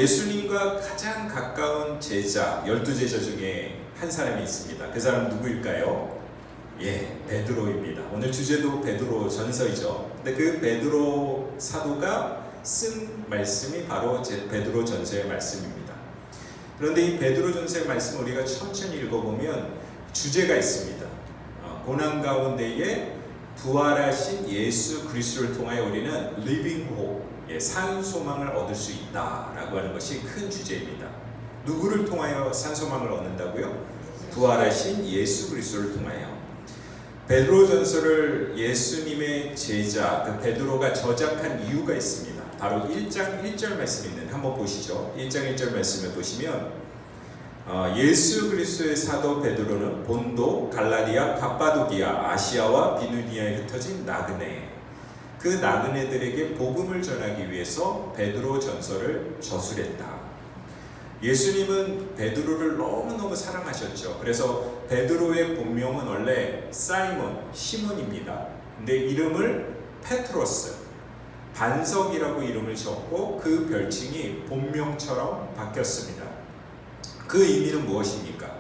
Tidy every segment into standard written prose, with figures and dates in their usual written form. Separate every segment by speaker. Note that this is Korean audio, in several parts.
Speaker 1: 예수님과 가장 가까운 제자, 12제자 중에 한 사람이 있습니다. 그 사람 누구일까요? 베드로입니다. 오늘 주제도 베드로 전서이죠. 근데 그 베드로 사도가 쓴 말씀이 바로 베드로 전서의 말씀입니다. 그런데 이 베드로 전서의 말씀을 우리가 천천히 읽어보면 주제가 있습니다. 고난 가운데에 부활하신 예수 그리스도를 통하여 우리는 living hope, 산 소망을 얻을 수 있다라고 하는 것이 큰 주제입니다. 누구를 통하여 산 소망을 얻는다고요? 부활하신 예수 그리스도를 통하여. 베드로 전서를 예수님의 제자 베드로가 저작한 이유가 있습니다. 바로 1장 1절 말씀이 있는데 한번 보시죠. 1장 1절 말씀을 보시면 예수 그리스도의 사도 베드로는 본도, 갈라디아, 갑바도기아, 아시아와 비누니아에 흩어진 나그네, 그 나그네들에게 복음을 전하기 위해서 베드로 전서를 저술했다. 예수님은 베드로를 너무너무 사랑하셨죠. 그래서 베드로의 본명은 원래 사이몬, 시몬입니다. 근데 이름을 페트로스, 반석이라고 이름을 적고 그 별칭이 본명처럼 바뀌었습니다. 그 의미는 무엇입니까?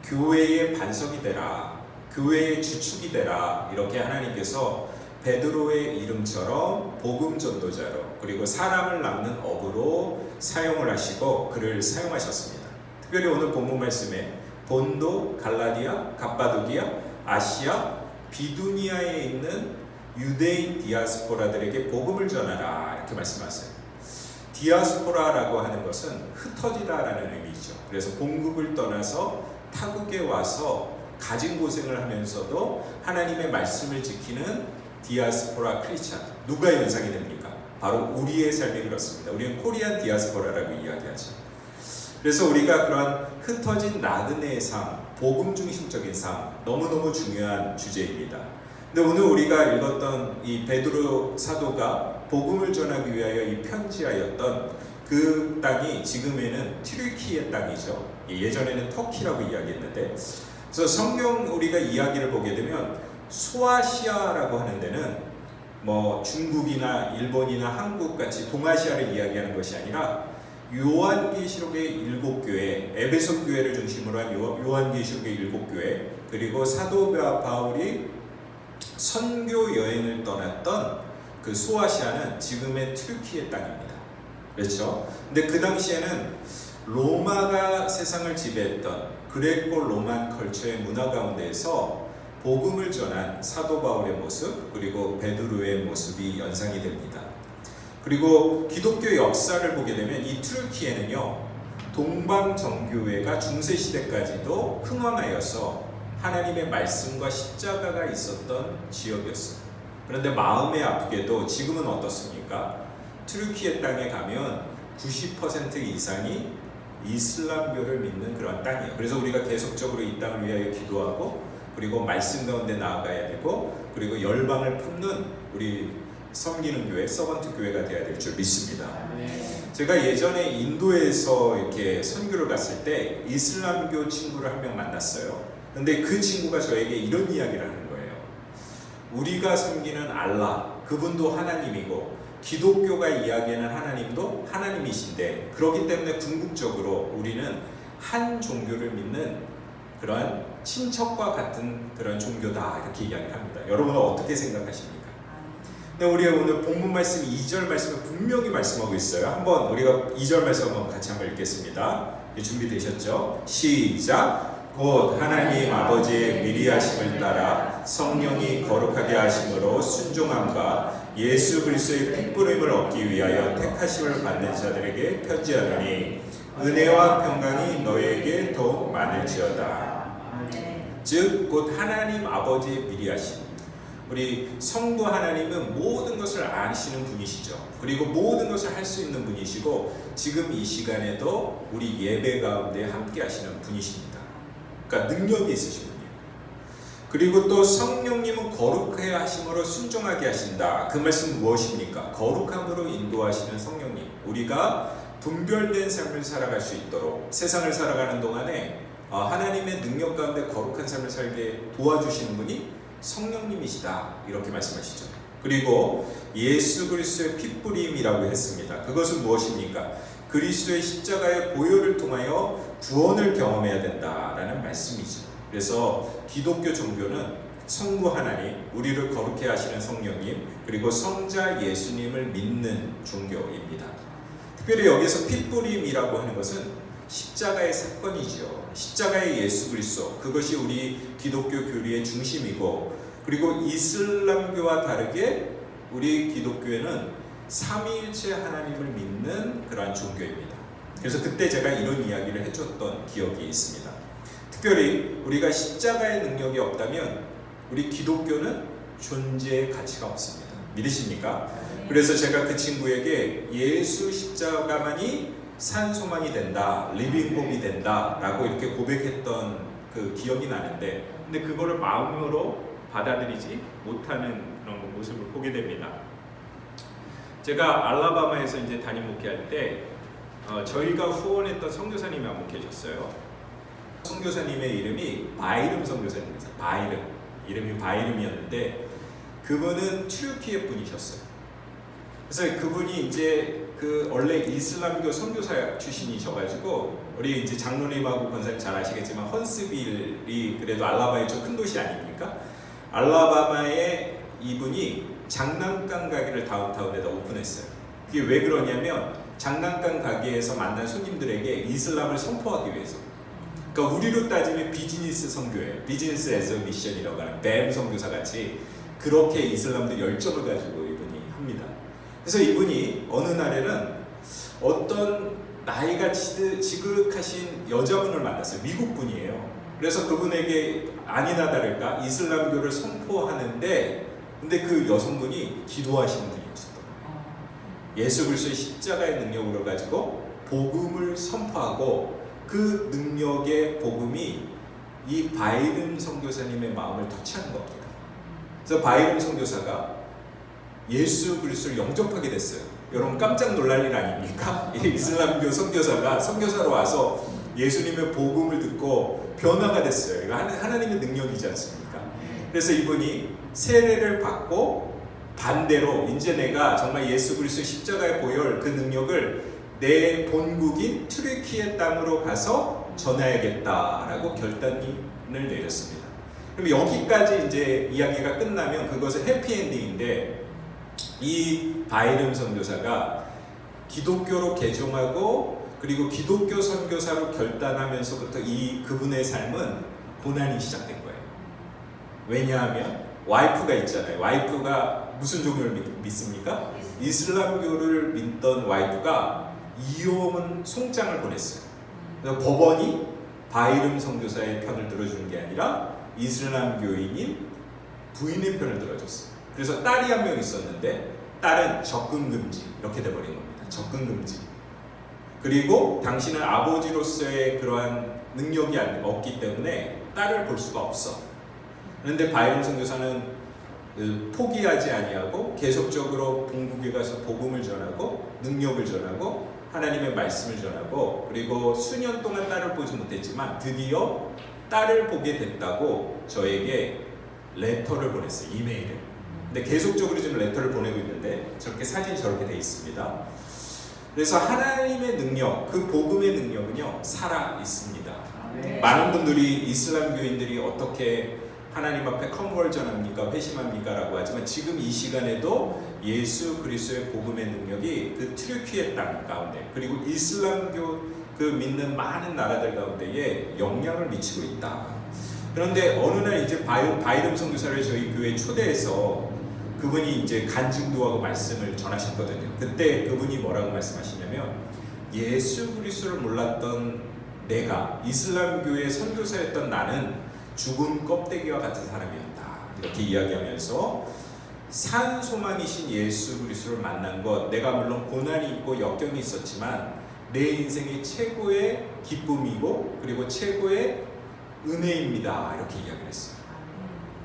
Speaker 1: 교회의 반석이 되라, 교회의 주축이 되라, 이렇게 하나님께서 베드로의 이름처럼 복음 전도자로, 그리고 사람을 낳는 어부로 사용을 하시고 그를 사용하셨습니다. 특별히 오늘 본문 말씀에 본도, 갈라디아, 갑바도기아, 아시아, 비두니아에 있는 유대인 디아스포라들에게 복음을 전하라, 이렇게 말씀하세요. 디아스포라라고 하는 것은 흩어지다라는 의미죠. 그래서 본국을 떠나서 타국에 와서 가진 고생을 하면서도 하나님의 말씀을 지키는 디아스포라 크리스찬, 누가 연상이 됩니까? 바로 우리의 삶이 그렇습니다. 우리는 코리안 디아스포라라고 이야기하죠. 그래서 우리가 그러한 흩어진 나그네의 삶, 복음 중심적인 삶, 너무너무 중요한 주제입니다. 근데 오늘 우리가 읽었던 이 베드로 사도가 복음을 전하기 위하여 이 편지하였던 그 땅이 지금에는 튀르키예 땅이죠. 예전에는 터키라고 이야기했는데, 그래서 성경 우리가 이야기를 보게 되면 소아시아라고 하는 데는 중국이나 일본이나 한국 같이 동아시아를 이야기하는 것이 아니라 요한계시록의 7교회, 에베소 교회를 중심으로 한 요한계시록의 7교회, 그리고 사도 바울이 선교 여행을 떠났던 그 소아시아는 지금의 튀르키예 땅입니다. 그렇죠? 근데 그 당시에는 로마가 세상을 지배했던 그레코 로만 컬처의 문화 가운데에서 복음을 전한 사도 바울의 모습, 그리고 베드로의 모습이 연상이 됩니다. 그리고 기독교 역사를 보게 되면 이 튀르키예는요, 동방 정교회가 중세 시대까지도 흥왕하여서 하나님의 말씀과 십자가가 있었던 지역이었어요. 그런데 마음에 아프게도 지금은 어떻습니까? 튀르키예 땅에 가면 90% 이상이 이슬람교를 믿는 그런 땅이에요. 그래서 우리가 계속적으로 이 땅을 위하여 기도하고, 그리고 말씀 가운데 나아가야 되고, 그리고 열방을 품는 우리 섬기는 교회, 서번트 교회가 되어야 될 줄 믿습니다. 제가 예전에 인도에서 이렇게 선교를 갔을 때 이슬람교 친구를 한 명 만났어요. 근데 그 친구가 저에게 이런 이야기를 하는 거예요. 우리가 섬기는 알라, 그분도 하나님이고 기독교가 이야기하는 하나님도 하나님이신데, 그렇기 때문에 궁극적으로 우리는 한 종교를 믿는 그러한 친척과 같은 그런 종교다, 이렇게 이야기를 합니다. 여러분은 어떻게 생각하십니까? 근데 우리가 오늘 본문 말씀 2절 말씀을 분명히 말씀하고 있어요. 한번 우리가 2절 말씀 한번 같이 한번 읽겠습니다. 준비되셨죠? 시작! 곧 하나님 아버지의 미리 하심을 따라 성령이 거룩하게 하심으로 순종함과 예수 그리스도의 핏부림을 얻기 위하여 택하심을 받는 자들에게 편지하노니 은혜와 평강이 너희에게 더욱 많을지어다. 즉 곧 하나님 아버지의 미리 하심, 우리 성부 하나님은 모든 것을 아시는 분이시죠. 그리고 모든 것을 할 수 있는 분이시고, 지금 이 시간에도 우리 예배 가운데 함께 하시는 분이십니다. 그러니까 능력이 있으신 분이에요. 그리고 또 성령님은 거룩하게 하심으로 순종하게 하신다. 그 말씀은 무엇입니까? 거룩함으로 인도하시는 성령님, 우리가 분별된 삶을 살아갈 수 있도록 세상을 살아가는 동안에 하나님의 능력 가운데 거룩한 삶을 살게 도와주시는 분이 성령님이시다, 이렇게 말씀하시죠. 그리고 예수 그리스도의 핏부림이라고 했습니다. 그것은 무엇입니까? 그리스도의 십자가의 보혈을 통하여 구원을 경험해야 된다라는 말씀이죠. 그래서 기독교 종교는 성부 하나님, 우리를 거룩해 하시는 성령님, 그리고 성자 예수님을 믿는 종교입니다. 특별히 여기서 핏부림이라고 하는 것은 십자가의 사건이죠. 십자가의 예수 그리스도, 그것이 우리 기독교 교리의 중심이고, 그리고 이슬람교와 다르게 우리 기독교에는 삼위일체 하나님을 믿는 그러한 종교입니다. 그래서 그때 제가 이런 이야기를 해줬던 기억이 있습니다. 특별히 우리가 십자가의 능력이 없다면 우리 기독교는 존재의 가치가 없습니다. 믿으십니까? 그래서 제가 그 친구에게 예수 십자가만이 산소망이 된다, 리빙홈이 된다 라고 이렇게 고백했던 그 기억이 나는데, 근데 그거를 마음으로 받아들이지 못하는 그런 모습을 보게 됩니다. 제가 알라바마에서 이제 담임 목회할 때 저희가 후원했던 선교사님이 한 분 계셨어요. 선교사님의 이름이 바이름 선교사님입니다. 바이름, 이름이 바이름이었는데 그분은 튀르키예 분이셨어요. 그래서 그분이 이제 원래 이슬람교 선교사 출신이셔가지고, 우리 이제 장로님하고 권사님 잘 아시겠지만 헌스빌이 그래도 알라바마의 좀 큰 도시 아닙니까? 알라바마에 이분이 장난감 가게를 다운타운에다 오픈했어요. 그게 왜 그러냐면 장난감 가게에서 만난 손님들에게 이슬람을 선포하기 위해서. 그러니까 우리로 따지면 비즈니스 선교예요. 비즈니스 에즈 미션이라고 하는 뱀 선교사 같이 그렇게 이슬람들 열정을 가지고 이분이 합니다. 그래서 이분이 어느 날에는 어떤 나이가 지극하신 여자분을 만났어요. 미국 분이에요. 그래서 그분에게 아니나 다를까 이슬람교를 선포하는데, 근데 그 여성분이 기도하시는 분이었어요. 예수 그리스도의 십자가의 능력으로 가지고 복음을 선포하고, 그 능력의 복음이 이 바이름 선교사님의 마음을 터치하는 겁니다. 그래서 바이름 선교사가 예수 그리스도를 영접하게 됐어요. 여러분 깜짝 놀랄 일 아닙니까? 이슬람교 선교사가 선교사로 와서 예수님의 복음을 듣고 변화가 됐어요. 이거 하나님의 능력이지 않습니까? 그래서 이분이 세례를 받고 반대로 이제 내가 정말 예수 그리스도의 십자가의 보혈 그 능력을 내 본국인 튀르키예 땅으로 가서 전해야겠다라고 결단을 내렸습니다. 그럼 여기까지 이제 이야기가 끝나면 그것은 해피엔딩인데, 이 바이름 선교사가 기독교로 개종하고 그리고 기독교 선교사로 결단하면서부터 그분의 삶은 고난이 시작된 거예요. 왜냐하면 와이프가 있잖아요. 와이프가 무슨 종교를 믿습니까? 이슬람교를 믿던 와이프가 이혼 송장을 보냈어요. 그래서 법원이 바이름 선교사의 편을 들어주는 게 아니라 이슬람교인인 부인의 편을 들어줬어요. 그래서 딸이 한 명 있었는데 딸은 접근 금지 이렇게 돼버린 겁니다. 접근 금지. 그리고 당신은 아버지로서의 그러한 능력이 없기 때문에 딸을 볼 수가 없어. 그런데 바이름 선교사는 포기하지 아니하고 계속적으로 본국에 가서 복음을 전하고 능력을 전하고 하나님의 말씀을 전하고, 그리고 수년 동안 딸을 보지 못했지만 드디어 딸을 보게 됐다고 저에게 레터를 보냈어요. 이메일을. 근데 계속적으로 지금 레터를 보내고 있는데 저렇게 사진이 저렇게 돼 있습니다. 그래서 하나님의 능력, 그 복음의 능력은요 살아 있습니다. 많은 분들이 이슬람교인들이 어떻게 하나님 앞에 컨버전합니까? 회심합니까? 라고 하지만 지금 이 시간에도 예수 그리스도의 복음의 능력이 그 튀르키예 땅 가운데, 그리고 이슬람교 그 믿는 많은 나라들 가운데에 영향을 미치고 있다. 그런데 어느 날 이제 바이름 선교사를 저희 교회에 초대해서 그분이 이제 간증도하고 말씀을 전하셨거든요. 그때 그분이 뭐라고 말씀하시냐면, 예수 그리스도를 몰랐던 내가, 이슬람교의 선교사였던 나는 죽은 껍데기와 같은 사람이었다. 이렇게 이야기하면서 산 소망이신 예수 그리스도를 만난 것, 내가 물론 고난이 있고 역경이 있었지만 내 인생의 최고의 기쁨이고 그리고 최고의 은혜입니다. 이렇게 이야기를 했어요.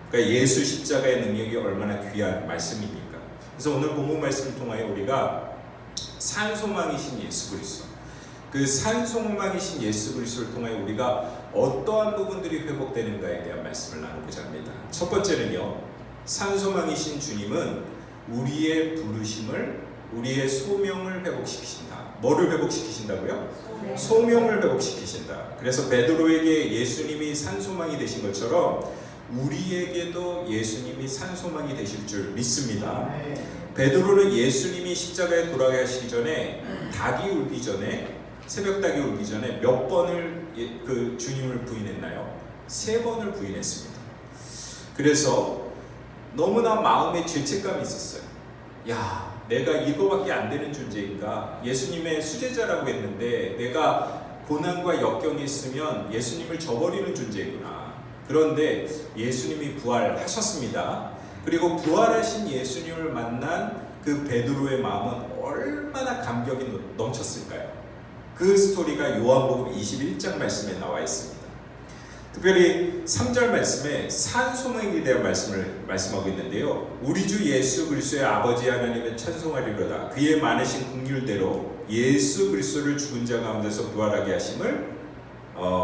Speaker 1: 그러니까 예수 십자가의 능력이 얼마나 귀한 말씀입니까? 그래서 오늘 본문 말씀을 통하여 우리가 산 소망이신 예수 그리스도, 그 산 소망이신 예수 그리스도를 통하여 우리가 어떠한 부분들이 회복되는가에 대한 말씀을 나누고자 합니다. 첫 번째는요, 산 소망이신 주님은 우리의 부르심을, 우리의 소명을 회복시키신다. 뭐를 회복시키신다고요? 소명을 회복시키신다. 그래서 베드로에게 예수님이 산소망이 되신 것처럼 우리에게도 예수님이 산소망이 되실 줄 믿습니다. 베드로는 예수님이 십자가에 돌아가시기 전에 닭이 울기 전에 새벽 닭이 울기 전에 몇 번을 그 주님을 부인했나요? 3번을 부인했습니다. 그래서 너무나 마음에 죄책감이 있었어요. 야, 내가 이거밖에 안 되는 존재인가? 예수님의 수제자라고 했는데 내가 고난과 역경이 있으면 예수님을 저버리는 존재구나. 그런데 예수님이 부활하셨습니다. 그리고 부활하신 예수님을 만난 그 베드로의 마음은 얼마나 감격이 넘쳤을까요? 그 스토리가 요한복음 21장 말씀에 나와 있습니다. 특별히 3절 말씀에 산소망에 대한 말씀을 말씀하고 있는데요. 우리 주 예수 그리스도의 아버지 하나님은 찬송하리로다. 그의 많으신 긍휼대로 예수 그리스도를 죽은 자 가운데서 부활하게 하심을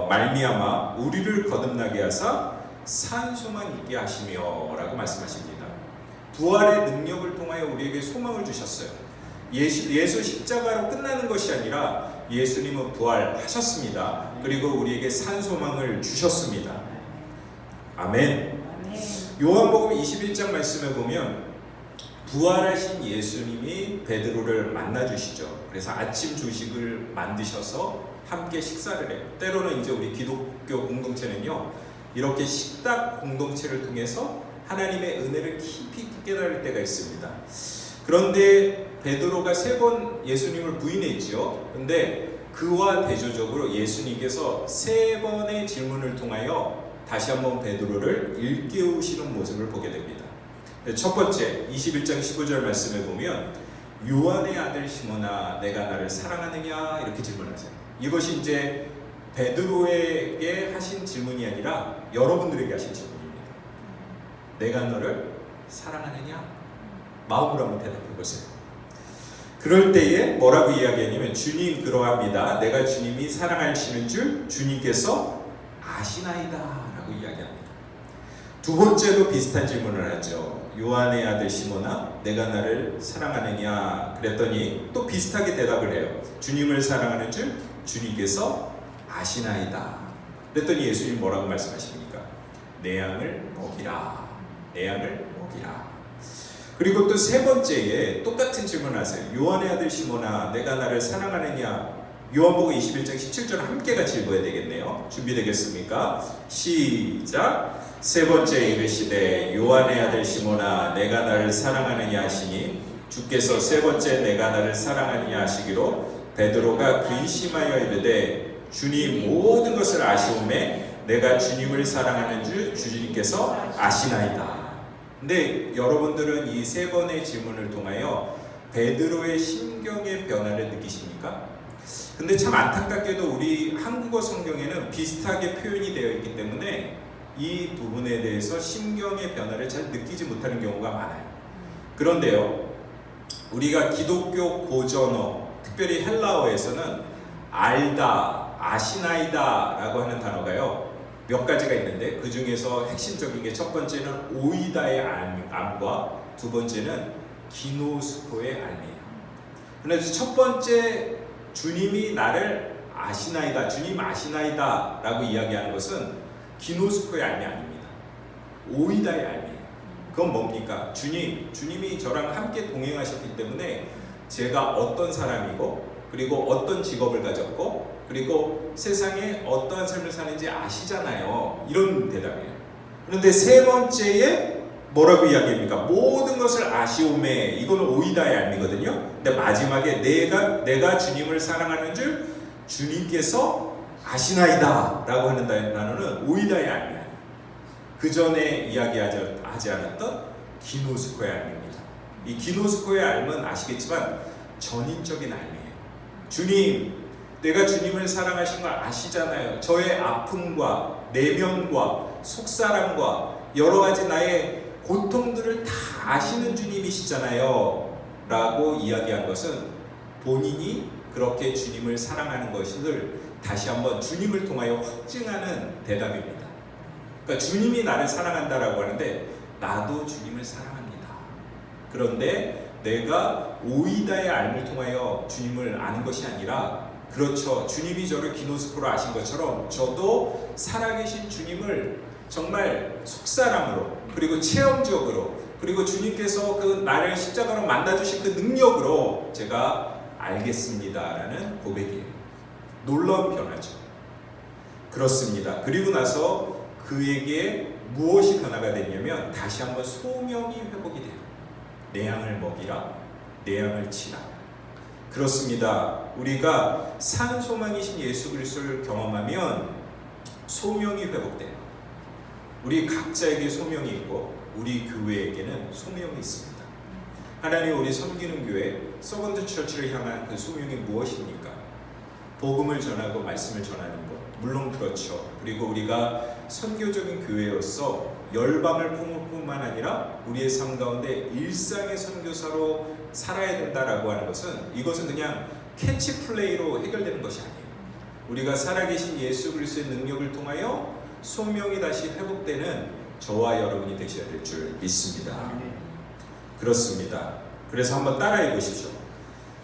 Speaker 1: 말미암아 우리를 거듭나게 하사 산소망 있게 하시며 라고 말씀하십니다. 부활의 능력을 통하여 우리에게 소망을 주셨어요. 예수 십자가로 끝나는 것이 아니라 예수님은 부활하셨습니다. 그리고 우리에게 산소망을 주셨습니다. 아멘. 요한복음 21장 말씀에 보면 부활하신 예수님이 베드로를 만나주시죠. 그래서 아침 조식을 만드셔서 함께 식사를 해요. 때로는 이제 우리 기독교 공동체는요, 이렇게 식탁 공동체를 통해서 하나님의 은혜를 깊이 깨달을 때가 있습니다. 그런데 베드로가 3번 예수님을 부인했지요. 그런데 그와 대조적으로 예수님께서 3번의 질문을 통하여 다시 한번 베드로를 일깨우시는 모습을 보게 됩니다. 첫 번째 21장 15절 말씀에 보면 요한의 아들 시몬아 내가 나를 사랑하느냐 이렇게 질문하세요. 이것이 이제 베드로에게 하신 질문이 아니라 여러분들에게 하신 질문입니다. 내가 너를 사랑하느냐? 마음으로 한번 대답해 보세요. 그럴 때에 뭐라고 이야기하냐면 주님 그러합니다. 내가 주님이 사랑하시는 줄 주님께서 아시나이다 라고 이야기합니다. 두 번째도 비슷한 질문을 하죠. 요한의 아들 시몬아 내가 나를 사랑하느냐 그랬더니 또 비슷하게 대답을 해요. 주님을 사랑하는 줄 주님께서 아시나이다. 그랬더니 예수님 뭐라고 말씀하십니까? 내 양을 먹이라. 내 양을 먹이라. 그리고 또 3번째에 똑같은 질문을 하세요. 요한의 아들 시몬아 내가 나를 사랑하느냐. 요한복음 21장 17절 함께 같이 읽어야 되겠네요. 준비되겠습니까? 시작. 3번째 이르시되 요한의 아들 시몬아 내가 나를 사랑하느냐 하시니 주께서 3번째 내가 나를 사랑하느냐 하시기로 베드로가 근심하여 이르되 주님 모든 것을 아시오매 내가 주님을 사랑하는 줄 주님께서 아시나이다. 근데 여러분들은 이 3번의 질문을 통하여 베드로의 심경의 변화를 느끼십니까? 근데 참 안타깝게도 우리 한국어 성경에는 비슷하게 표현이 되어 있기 때문에 이 부분에 대해서 심경의 변화를 잘 느끼지 못하는 경우가 많아요. 그런데요, 우리가 기독교 고전어, 특별히 헬라어에서는 알다, 아시나이다 라고 하는 단어가요 몇 가지가 있는데 그 중에서 핵심적인 게 첫 번째는 오이다의 암과 두 번째는 기노스코의 암이에요. 그래서 첫 번째 주님이 나를 아시나이다, 주님 아시나이다 라고 이야기하는 것은 기노스코의 암이 아닙니다. 오이다의 암이에요. 그건 뭡니까? 주님이 저랑 함께 동행하셨기 때문에 제가 어떤 사람이고 그리고 어떤 직업을 가졌고 그리고 세상에 어떠한 삶을 사는지 아시잖아요. 이런 대답이에요. 그런데 3번째에 뭐라고 이야기합니까? 모든 것을 아시오매. 이거는 오이다의 알미거든요. 근데 마지막에 내가 주님을 사랑하는 줄 주님께서 아시나이다 라고 하는 단어는 오이다의 알미예요. 그 전에 이야기하지 않았던 기노스코의 알미입니다. 이 기노스코의 알미는 아시겠지만 전인적인 알미예요. 주님, 내가 주님을 사랑하신 걸 아시잖아요. 저의 아픔과 내면과 속사람과 여러 가지 나의 고통들을 다 아시는 주님이시잖아요 라고 이야기한 것은 본인이 그렇게 주님을 사랑하는 것을 다시 한번 주님을 통하여 확증하는 대답입니다. 그러니까 주님이 나를 사랑한다라고 하는데 나도 주님을 사랑합니다. 그런데 내가 오이다의 알을 통하여 주님을 아는 것이 아니라, 그렇죠, 주님이 저를 기노스코로 아신 것처럼 저도 살아계신 주님을 정말 속사람으로, 그리고 체험적으로, 그리고 주님께서 그 나를 십자가로 만나주신 그 능력으로 제가 알겠습니다라는 고백이에요. 놀라운 변화죠. 그렇습니다. 그리고 나서 그에게 무엇이 변화가 됐냐면 다시 한번 소명이 회복이 돼요. 내 양을 먹이라, 내 양을 치라. 그렇습니다. 우리가 산 소망이신 예수 그리스도를 경험하면 소명이 회복돼요. 우리 각자에게 소명이 있고 우리 교회에게는 소명이 있습니다. 하나님, 우리 섬기는 교회 서번트 처치를 향한 그 소명이 무엇입니까? 복음을 전하고 말씀을 전하는 것, 물론 그렇죠. 그리고 우리가 선교적인 교회로서 열방을 품을 뿐만 아니라 우리의 삶 가운데 일상의 선교사로 살아야 된다라고 하는 것은, 이것은 그냥 캐치플레이로 해결되는 것이 아니에요. 우리가 살아계신 예수 그리스도의 능력을 통하여 소명이 다시 회복되는 저와 여러분이 되셔야 될 줄 믿습니다. 그렇습니다. 그래서 한번 따라해 보십시오.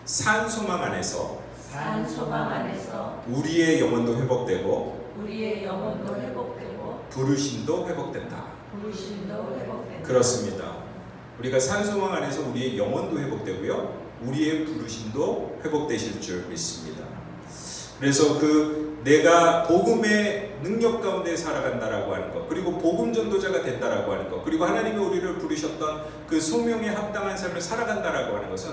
Speaker 1: 산 소망 안에서 우리의 영혼도 회복되고 부르심도 회복된다. 그렇습니다. 우리가 산 소망 안에서 우리의 영혼도 회복되고요, 우리의 부르심도 회복되실 줄 믿습니다. 그래서 내가 복음의 능력 가운데 살아간다라고 하는 것, 그리고 복음 전도자가 된다라고 하는 것, 그리고 하나님이 우리를 부르셨던 그 소명에 합당한 삶을 살아간다라고 하는 것은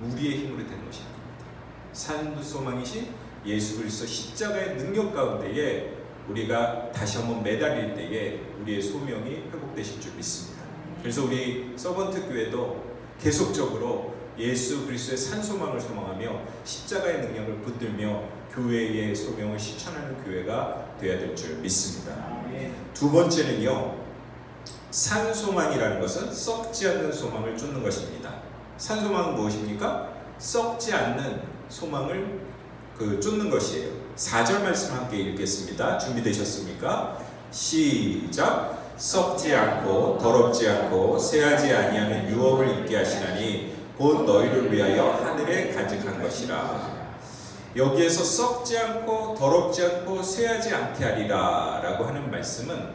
Speaker 1: 우리의 힘으로 되는 것이 아닙니다. 산 소망이신 예수 그리스도 십자가의 능력 가운데에 우리가 다시 한번 매달릴 때에 우리의 소명이 회복되실 줄 믿습니다. 그래서 우리 서번트 교회도 계속적으로 예수 그리스도의 산 소망을 소망하며 십자가의 능력을 붙들며 교회의 소명을 실천하는 교회가 되어야 될 줄 믿습니다. 두 번째는요, 산 소망이라는 것은 썩지 않는 소망을 쫓는 것입니다. 산 소망은 무엇입니까? 썩지 않는 소망을 쫓는 것이에요. 4절 말씀 함께 읽겠습니다. 준비되셨습니까? 시작. 썩지 않고 더럽지 않고 쇠하지 아니하는 유업을 입게 하시나니 곧 너희를 위하여 하늘에 가득한 것이라. 여기에서 썩지 않고 더럽지 않고 쇠하지 않게 하리라 라고 하는 말씀은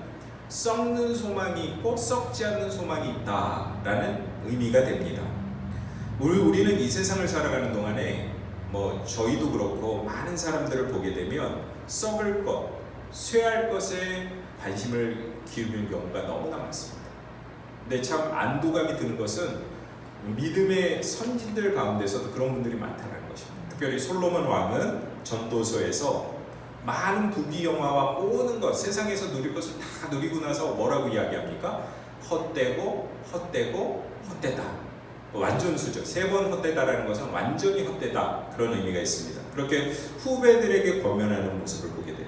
Speaker 1: 썩는 소망이 있고 썩지 않는 소망이 있다라는 의미가 됩니다. 우리는 이 세상을 살아가는 동안에 저희도 그렇고 많은 사람들을 보게 되면 썩을 것, 쇠할 것에 관심을 기울이는 경우가 너무나 많습니다. 근데 참 안도감이 드는 것은 믿음의 선진들 가운데서도 그런 분들이 많다는 것입니다. 특별히 솔로몬 왕은 전도서에서 많은 부귀 영화와 모든 것, 세상에서 누릴 것을 다 누리고 나서 뭐라고 이야기합니까? 헛되고 헛되다. 완전수죠. 3번 헛되다라는 것은 완전히 헛되다, 그런 의미가 있습니다. 그렇게 후배들에게 권면하는 모습을 보게 돼요.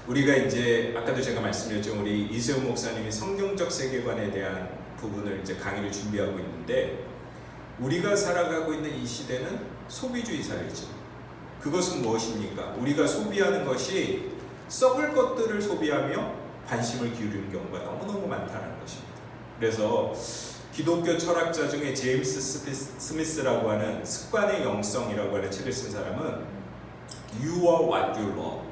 Speaker 1: 우리가 이제 아까도 제가 말씀드렸죠. 우리 이세훈 목사님이 성경적 세계관에 대한 부분을 이제 강의를 준비하고 있는데, 우리가 살아가고 있는 이 시대는 소비주의 사회죠. 그것은 무엇입니까? 우리가 소비하는 것이 썩을 것들을 소비하며 관심을 기울이는 경우가 너무너무 많다는 것입니다. 그래서 기독교 철학자 중에 제임스 스미스라고 하는 습관의 영성이라고 하는 책을 쓴 사람은 You are what you love,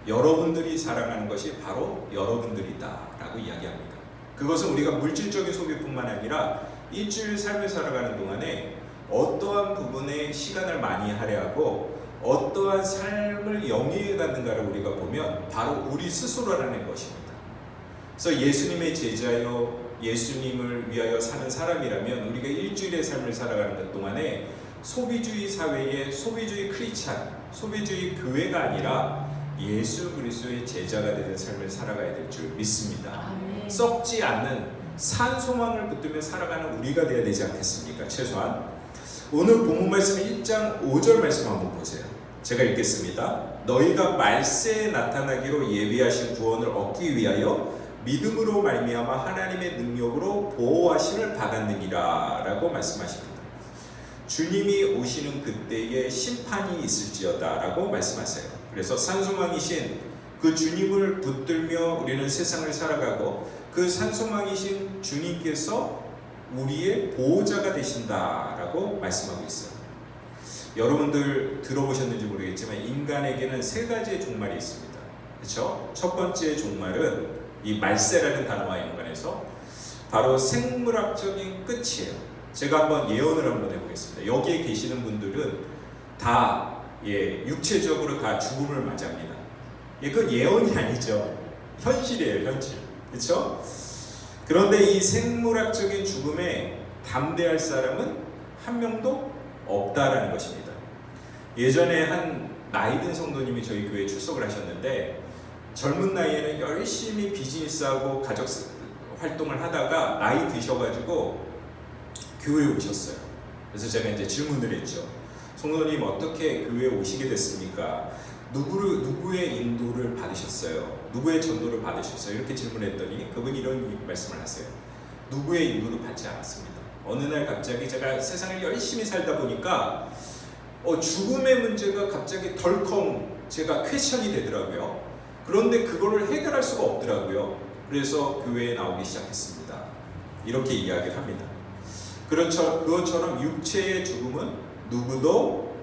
Speaker 1: 여러분들이 사랑하는 것이 바로 여러분들이다 라고 이야기합니다. 그것은 우리가 물질적인 소비뿐만 아니라 일주일 삶을 살아가는 동안에 어떠한 부분에 시간을 많이 할애하고 어떠한 삶을 영위해 갔는가를 우리가 보면 바로 우리 스스로라는 것입니다. 그래서 예수님의 제자요, 예수님을 위하여 사는 사람이라면 우리가 일주일의 삶을 살아가는 것 동안에 소비주의 사회의 소비주의 크리스찬, 소비주의 교회가 아니라 예수 그리스도의 제자가 되는 삶을 살아가야 될 줄 믿습니다. 아멘. 썩지 않는 산 소망을 붙들며 살아가는 우리가 되어야 되지 않겠습니까? 최소한 오늘 본문 말씀 1장 5절 말씀 한번 보세요. 제가 읽겠습니다. 너희가 말세에 나타나기로 예비하신 구원을 얻기 위하여 믿음으로 말미암아 하나님의 능력으로 보호하심을 받았느니라 라고 말씀하십니다. 주님이 오시는 그때에 심판이 있을지어다 라고 말씀하세요. 그래서 산소망이신 그 주님을 붙들며 우리는 세상을 살아가고, 그 산소망이신 주님께서 우리의 보호자가 되신다라고 말씀하고 있어요. 여러분들 들어보셨는지 모르겠지만 인간에게는 세 가지의 종말이 있습니다. 그렇죠? 첫 번째 종말은 이 말세라는 단어와 연관해서 바로 생물학적인 끝이에요. 제가 한번 예언을 한번 해보겠습니다. 여기에 계시는 분들은 다 육체적으로 다 죽음을 맞이합니다. 그건 예언이 아니죠. 현실이에요, 현실. 그렇죠? 그런데 이 생물학적인 죽음에 담대할 사람은 한 명도 없다라는 것입니다. 예전에 한 나이 든 성도님이 저희 교회에 출석을 하셨는데 젊은 나이에는 열심히 비즈니스하고 가족 활동을 하다가 나이 드셔가지고 교회에 오셨어요. 그래서 제가 이제 질문을 했죠. 성도님 어떻게 교회에 오시게 됐습니까? 누구의 인도를 받으셨어요? 누구의 전도를 받으셨어요? 이렇게 질문했더니 그분이 이런 말씀을 하세요. 누구의 인도도 받지 않았습니다. 어느 날 갑자기 제가 세상을 열심히 살다 보니까 죽음의 문제가 갑자기 덜컹 제가 퀘션이 되더라고요. 그런데 그거를 해결할 수가 없더라고요. 그래서 교회에 나오기 시작했습니다. 이렇게 이야기를 합니다. 그것처럼 육체의 죽음은 누구도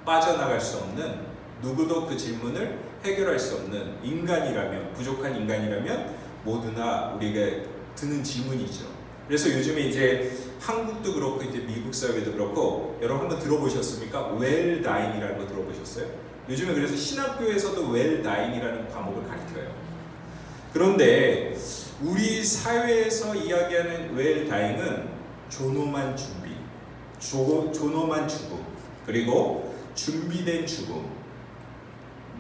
Speaker 1: 빠져나갈 수 없는, 누구도 그 질문을 해결할 수 없는 인간이라면, 부족한 인간이라면 모두나 우리가 드는 질문이죠. 그래서 요즘에 이제 한국도 그렇고 이제 미국 사회도 그렇고 여러분 한번 들어보셨습니까? well dying이라는 거 들어보셨어요? 요즘에 그래서 신학교에서도 well dying이라는 과목을 가르쳐요. 그런데 우리 사회에서 이야기하는 well dying은 존엄한 준비, 존엄한 죽음, 그리고 준비된 죽음,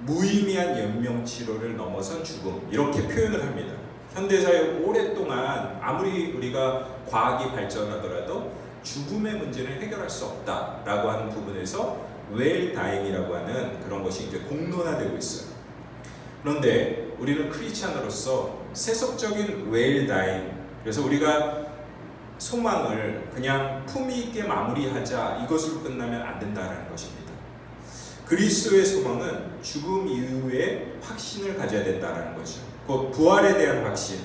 Speaker 1: 무의미한 연명 치료를 넘어선 죽음, 이렇게 표현을 합니다. 현대사회 오랫동안 아무리 우리가 과학이 발전하더라도 죽음의 문제는 해결할 수 없다라고 하는 부분에서 well dying이라고 하는 그런 것이 이제 공론화되고 있어요. 그런데 우리는 크리스찬으로서 세속적인 well dying, 그래서 우리가 소망을 그냥 품위 있게 마무리하자, 이것으로 끝나면 안 된다라는 것입니다. 그리스도의 소망은 죽음 이후에 확신을 가져야 된다는 거죠. 곧 부활에 대한 확신,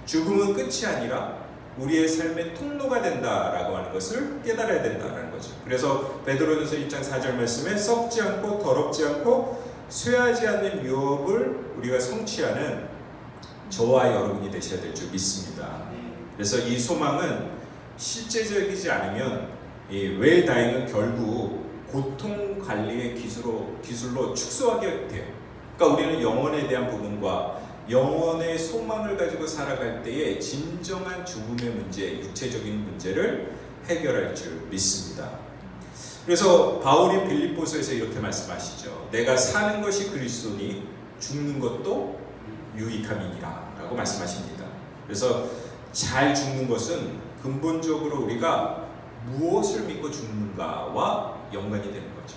Speaker 1: 죽음은 끝이 아니라 우리의 삶의 통로가 된다라고 하는 것을 깨달아야 된다는 거죠. 그래서 베드로전서 1장 4절 말씀에 썩지 않고 더럽지 않고 쇠하지 않는 유업을 우리가 성취하는 저와 여러분이 되셔야 될 줄 믿습니다. 그래서 이 소망은 실제적이지 않으면 이 웰다잉은 결국 고통 관리의 기술로 축소하게 돼요. 그러니까 우리는 영혼에 대한 부분과 영혼의 소망을 가지고 살아갈 때에 진정한 죽음의 문제, 육체적인 문제를 해결할 줄 믿습니다. 그래서 바울이 빌립보서에서 이렇게 말씀하시죠. 내가 사는 것이 그리스도니 죽는 것도 유익함이니라 라고 말씀하십니다. 그래서 잘 죽는 것은 근본적으로 우리가 무엇을 믿고 죽는가와 연관이 되는 거죠.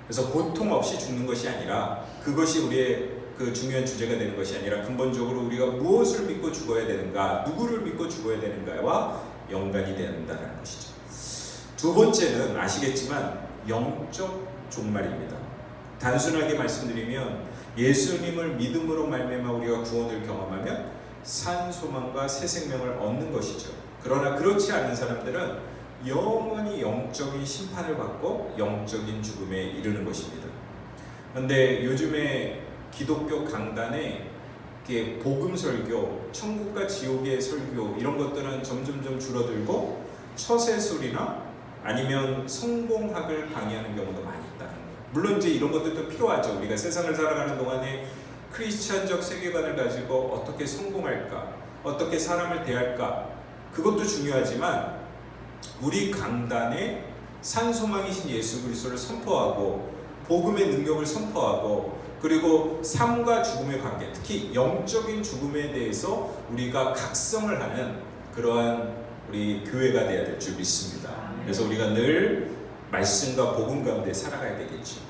Speaker 1: 그래서 고통 없이 죽는 것이 아니라, 그것이 우리의 그 중요한 주제가 되는 것이 아니라 근본적으로 우리가 무엇을 믿고 죽어야 되는가, 누구를 믿고 죽어야 되는가와 연관이 된다는 것이죠. 두 번째는 아시겠지만 영적 종말입니다. 단순하게 말씀드리면 예수님을 믿음으로 말미암아 우리가 구원을 경험하면 산 소망과 새 생명을 얻는 것이죠. 그러나 그렇지 않은 사람들은 영원히 영적인 심판을 받고 영적인 죽음에 이르는 것입니다. 그런데 요즘에 기독교 강단에 복음 설교, 천국과 지옥의 설교, 이런 것들은 점점 줄어들고 처세술이나 아니면 성공학을 강의하는 경우도 많이 있다는 거예요. 물론 이제 이런 것들도 필요하죠. 우리가 세상을 살아가는 동안에 크리스천적 세계관을 가지고 어떻게 성공할까, 어떻게 사람을 대할까, 그것도 중요하지만 우리 강단에 산소망이신 예수 그리스도를 선포하고 복음의 능력을 선포하고, 그리고 삶과 죽음의 관계, 특히 영적인 죽음에 대해서 우리가 각성을 하는 그러한 우리 교회가 되어야 될 줄 믿습니다. 그래서 우리가 늘 말씀과 복음 가운데 살아가야 되겠죠.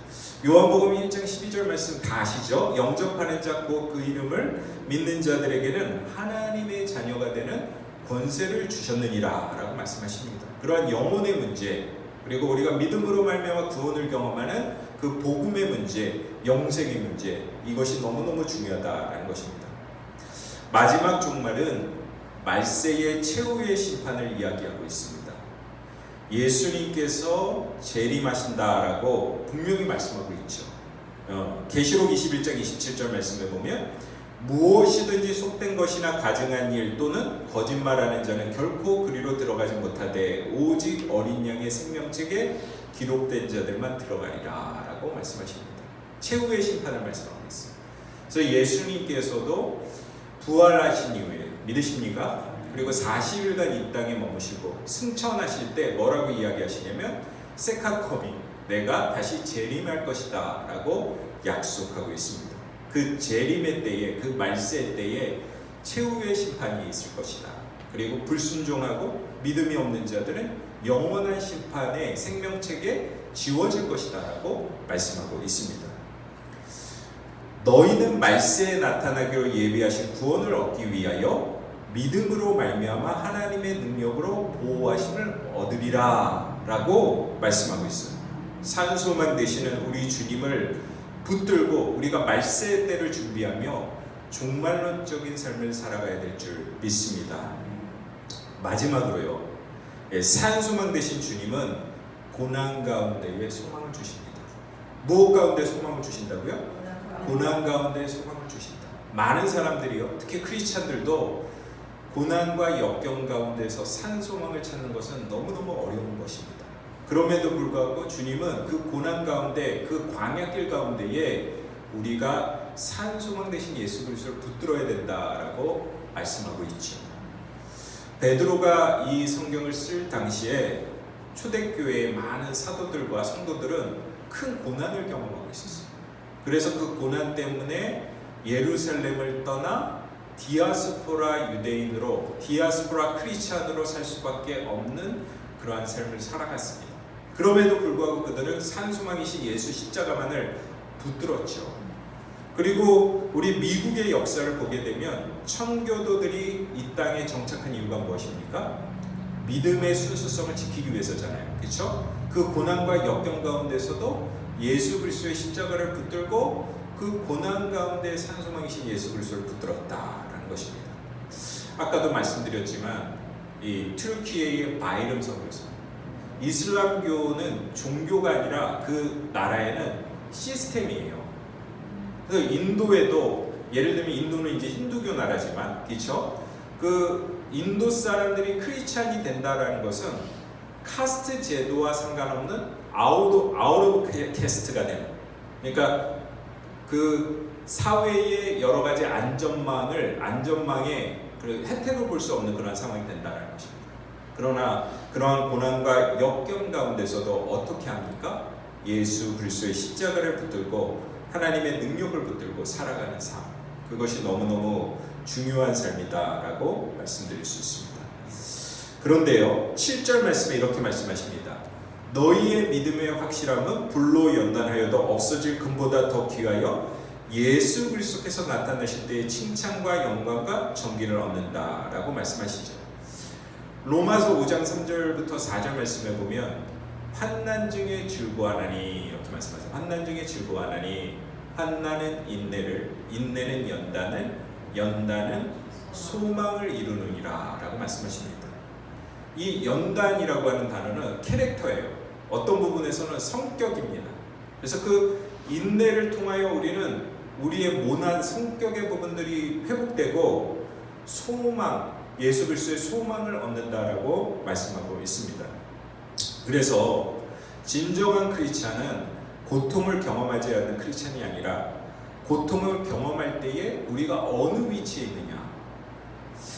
Speaker 1: 요한복음 1장 12절 말씀 다 아시죠? 영접하는 자 곧 그 이름을 믿는 자들에게는 하나님의 자녀가 되는 권세를 주셨느니라 라고 말씀하십니다. 그러한 영혼의 문제, 그리고 우리가 믿음으로 말미암아 구원을 경험하는 그 복음의 문제, 영생의 문제, 이것이 너무너무 중요하다는 것입니다. 마지막 종말은 말세의 최후의 심판을 이야기하고 있습니다. 예수님께서 재림하신다라고 분명히 말씀하고 있죠. 계시록 21장 27절 말씀에 보면 무엇이든지 속된 것이나 가증한 일 또는 거짓말하는 자는 결코 그리로 들어가지 못하되 오직 어린 양의 생명책에 기록된 자들만 들어가리라 라고 말씀하십니다. 최후의 심판을 말씀하고 있어요. 그래서 예수님께서도 부활하신 이후에 믿으십니까? 그리고 40일간 이 땅에 머무시고 승천하실 때 뭐라고 이야기하시냐면 세카커밍, 내가 다시 재림할 것이다 라고 약속하고 있습니다. 그 재림의 때에, 그 말세 때에 최후의 심판이 있을 것이다. 그리고 불순종하고 믿음이 없는 자들은 영원한 심판의 생명책에 지워질 것이다 라고 말씀하고 있습니다. 너희는 말세에 나타나기로 예비하신 구원을 얻기 위하여 믿음으로 말미암아 하나님의 능력으로 보호하심을 얻으리라 라고 말씀하고 있어요. 산소만 되시는 우리 주님을 붙들고 우리가 말세의 때를 준비하며 종말론적인 삶을 살아가야 될 줄 믿습니다. 마지막으로요, 산소만 되신 주님은 고난 가운데에 소망을 주십니다. 무엇 가운데 소망을 주신다고요? 고난 가운데 소망을 주신다. 많은 사람들이요, 특히 크리스찬들도 고난과 역경 가운데서 산소망을 찾는 것은 너무너무 어려운 것입니다. 그럼에도 불구하고 주님은 그 고난 가운데, 그 광야길 가운데에 우리가 산소망 되신 예수 그리스도를 붙들어야 된다라고 말씀하고 있죠. 베드로가 이 성경을 쓸 당시에 초대교회의 많은 사도들과 성도들은 큰 고난을 경험하고 있었어요. 그래서 그 고난 때문에 예루살렘을 떠나 디아스포라 유대인으로, 디아스포라 크리스찬으로 살 수밖에 없는 그러한 삶을 살아갔습니다. 그럼에도 불구하고 그들은 산소망이신 예수 십자가만을 붙들었죠. 그리고 우리 미국의 역사를 보게 되면 청교도들이 이 땅에 정착한 이유가 무엇입니까? 믿음의 순수성을 지키기 위해서잖아요. 그렇죠? 그 고난과 역경 가운데서도 예수 그리스도의 십자가를 붙들고 그 고난 가운데 산소망이신 예수 그리스도를 붙들었다라는 것입니다. 아까도 말씀드렸지만 이 튀르키예의 바이름 성교사, 이슬람교는 종교가 아니라 그 나라에는 시스템이에요. 그래서 인도에도, 예를 들면 인도는 이제 힌두교 나라지만, 그렇죠? 그 인도 사람들이 크리스찬이 된다라는 것은 카스트 제도와 상관없는 아웃 오브 캐스트가 되는, 그러니까 그 사회의 여러 가지 안전망의 그 혜택을 볼 수 없는 그런 상황이 된다는 것입니다. 그러나 그러한 고난과 역경 가운데서도 어떻게 합니까? 예수 그리스도의 십자가를 붙들고 하나님의 능력을 붙들고 살아가는 삶, 그것이 너무너무 중요한 삶이다라고 말씀드릴 수 있습니다. 그런데요, 7절 말씀에 이렇게 말씀하십니다. 너희의 믿음의 확실함은 불로 연단하여도 없어질 금보다 더 귀하여 예수 그리스도께서 나타나실 때의 칭찬과 영광과 존귀를 얻는다라고 말씀하시죠. 로마서 5장 3절부터 4절 말씀에 보면 환난 중에 즐거워하나니 이렇게 말씀하세요. 환난 중에 즐거워하나니 환난은 인내를, 인내는 연단을, 연단은 소망을 이루느니라 라고 말씀하십니다. 이 연단이라고 하는 단어는 캐릭터예요. 어떤 부분에서는 성격입니다. 그래서 그 인내를 통하여 우리는 우리의 모난 성격의 부분들이 회복되고 소망, 예수 그리스도의 소망을 얻는다라고 말씀하고 있습니다. 그래서 진정한 크리스찬은 고통을 경험하지 않는 크리스찬이 아니라 고통을 경험할 때에 우리가 어느 위치에 있느냐.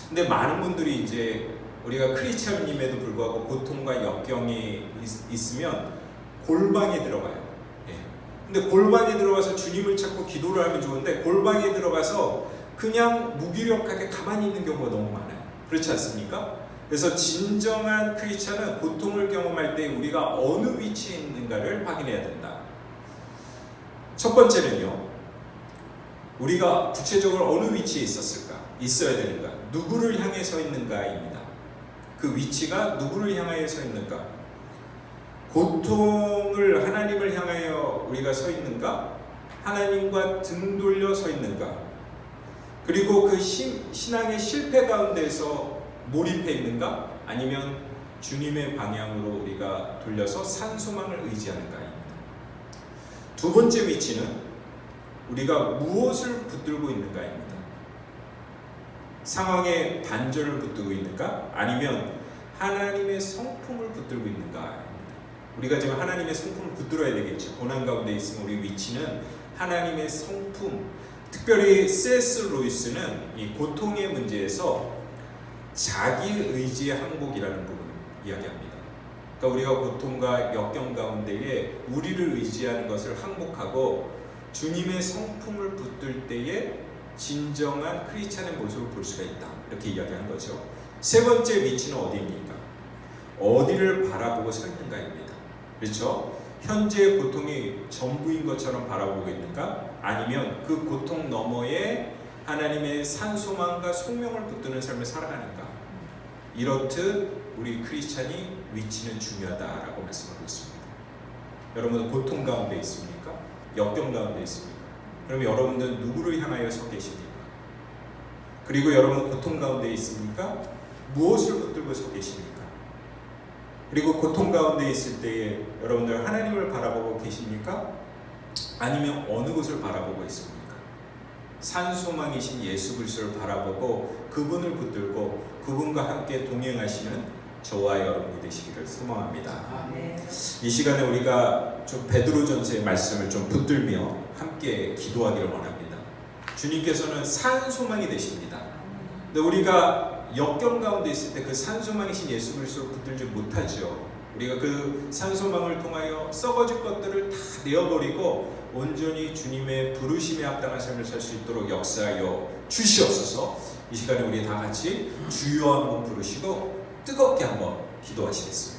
Speaker 1: 근데 많은 분들이 이제 우리가 크리스찬임에도 불구하고 고통과 역경이 있으면 골방에 들어가요. 근데 골방에 들어가서 주님을 찾고 기도를 하면 좋은데 골방에 들어가서 그냥 무기력하게 가만히 있는 경우가 너무 많아요. 그렇지 않습니까? 그래서 진정한 크리스찬은 고통을 경험할 때 우리가 어느 위치에 있는가를 확인해야 된다. 첫 번째는요, 우리가 구체적으로 어느 위치에 있어야 되는가, 누구를 향해 서 있는가입니다. 그 위치가 누구를 향하여 서 있는가? 고통을 하나님을 향하여 우리가 서 있는가? 하나님과 등 돌려 서 있는가? 그리고 그 신앙의 실패 가운데서 몰입해 있는가? 아니면 주님의 방향으로 우리가 돌려서 산소망을 의지하는가입니다. 두 번째 위치는 우리가 무엇을 붙들고 있는가입니다. 상황에 반전을 붙들고 있는가? 아니면 하나님의 성품을 붙들고 있는가입니다. 우리가 지금 하나님의 성품을 붙들어야 되겠죠. 고난 가운데 있으면 우리 위치는 하나님의 성품, 특별히 C.S. 루이스는 이 고통의 문제에서 자기 의지의 항복이라는 부분을 이야기합니다. 그러니까 우리가 고통과 역경 가운데에 우리를 의지하는 것을 항복하고 주님의 성품을 붙들 때에 진정한 크리스찬의 모습을 볼 수가 있다. 이렇게 이야기하는 거죠. 세 번째 위치는 어디입니까? 어디를 바라보고 서 있는가입니다. 그렇죠? 현재의 고통이 전부인 것처럼 바라보고 있는가? 아니면 그 고통 너머에 하나님의 산소망과 소명을 붙드는 삶을 살아가는가? 이렇듯 우리 크리스찬이 위치는 중요하다라고 말씀하고 있습니다. 여러분 고통 가운데 있습니까? 역경 가운데 있습니까? 그럼 여러분들은 누구를 향하여 서 계십니까? 그리고 여러분 고통 가운데 있습니까? 무엇을 붙들고 서 계십니까? 그리고 고통 가운데 있을 때에 여러분들 하나님을 바라보고 계십니까? 아니면 어느 곳을 바라보고 있습니까? 산소망이신 예수 그리스도를 바라보고 그분을 붙들고 그분과 함께 동행하시는 저와 여러분이 되시기를 소망합니다. 이 시간에 우리가 좀 베드로전서의 말씀을 좀 붙들며 함께 기도하기를 원합니다. 주님께서는 산소망이 되십니다. 근데 우리가 역경 가운데 있을 때 그 산소망이신 예수 그리스도를 붙들지 못하죠. 우리가 그 산소망을 통하여 썩어질 것들을 다 내어버리고 온전히 주님의 부르심에 합당한 삶을 살 수 있도록 역사하여 주시옵소서. 이 시간에 우리 다 같이 주여 한번 부르시고 뜨겁게 한번 기도하시겠습니다.